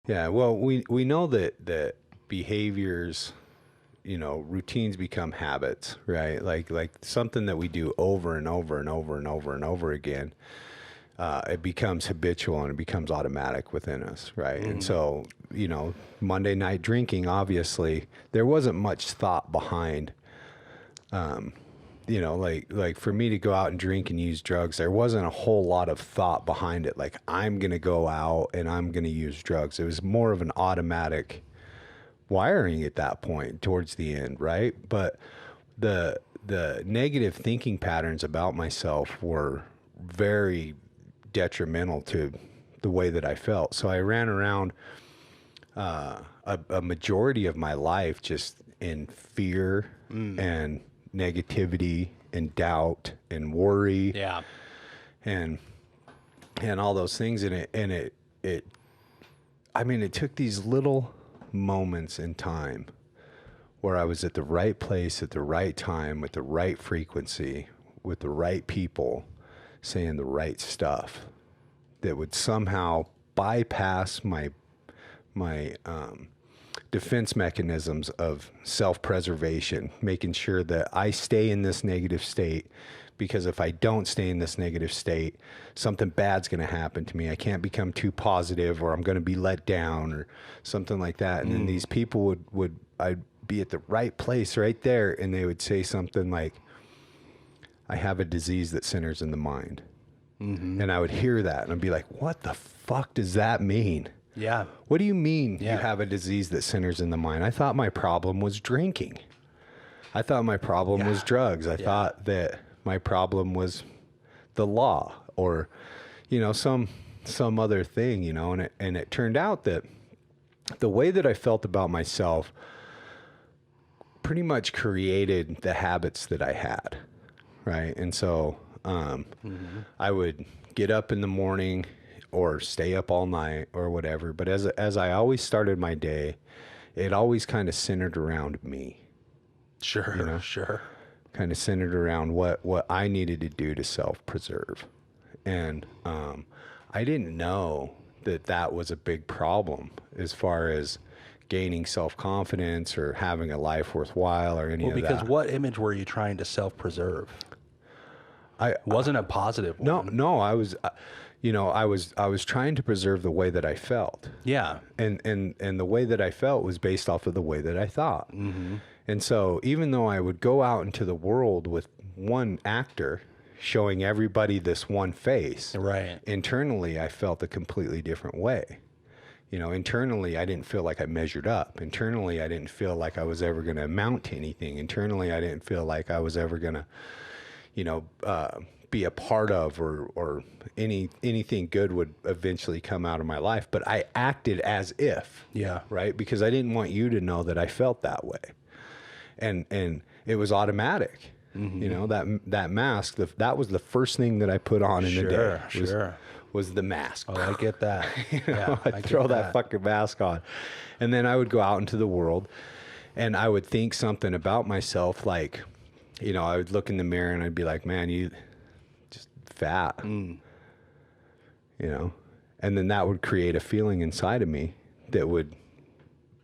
Yeah, well, we know that behaviors, routines become habits, right? Like something that we do over and over and over and over and over again, it becomes habitual and it becomes automatic within us, right? And so, Monday night drinking, obviously, there wasn't much thought behind, like for me to go out and drink and use drugs, there wasn't a whole lot of thought behind it. Like, I'm going to go out and I'm going to use drugs. It was more of an automatic wiring at that point towards the end, right? But the negative thinking patterns about myself were very detrimental to the way that I felt. So I ran around a majority of my life just in fear and negativity and doubt and worry. Yeah. And all those things. And it took these little moments in time where I was at the right place at the right time with the right frequency with the right people saying the right stuff that would somehow bypass my defense mechanisms of self-preservation, making sure that I stay in this negative state, because if I don't stay in this negative state, something bad's going to happen to me. I can't become too positive, or I'm going to be let down or something like that. And then these people I'd be at the right place right there, and they would say something like, I have a disease that centers in the mind. And I would hear that and I'd be like, what the fuck does that mean? Yeah. What do you mean you have a disease that centers in the mind? I thought my problem was drinking. I thought my problem was drugs. I thought that my problem was the law or, some other thing, and it turned out that the way that I felt about myself pretty much created the habits that I had. Right. And so, I would get up in the morning or stay up all night or whatever. But as I always started my day, it always kind of centered around me. Sure. Sure. Kind of centered around what I needed to do to self-preserve. And I didn't know that was a big problem as far as gaining self-confidence or having a life worthwhile or any of that. Because what image were you trying to self-preserve? Wasn't a positive one. No, I was, I was trying to preserve the way that I felt. Yeah. And the way that I felt was based off of the way that I thought. And so even though I would go out into the world with one actor showing everybody this one face, right, internally I felt a completely different way. Internally I didn't feel like I measured up. Internally I didn't feel like I was ever going to amount to anything. Internally I didn't feel like I was ever going to, be a part of or anything good would eventually come out of my life. But I acted as if, right? Because I didn't want you to know that I felt that way. And it was automatic. That mask, that was the first thing that I put on in the day. Was the mask. Oh, I get that. I'd throw that fucking mask on. And then I would go out into the world and I would think something about myself, like, I would look in the mirror and I'd be like, man, you just fat, and then that would create a feeling inside of me that would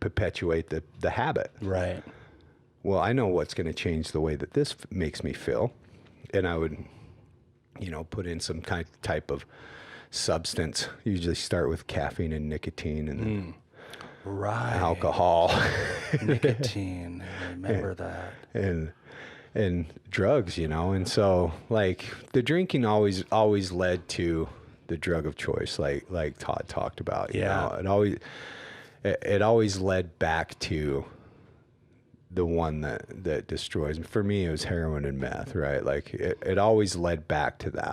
perpetuate the habit. Right. Well, I know what's going to change the way that this makes me feel. And I would, put in some type of substance. Usually start with caffeine and nicotine and then alcohol. Nicotine. I remember that. And drugs, and so like the drinking always led to the drug of choice, like Todd talked about. It always led back to the one that destroys. For me, it was heroin and meth, right? Like it always led back to that.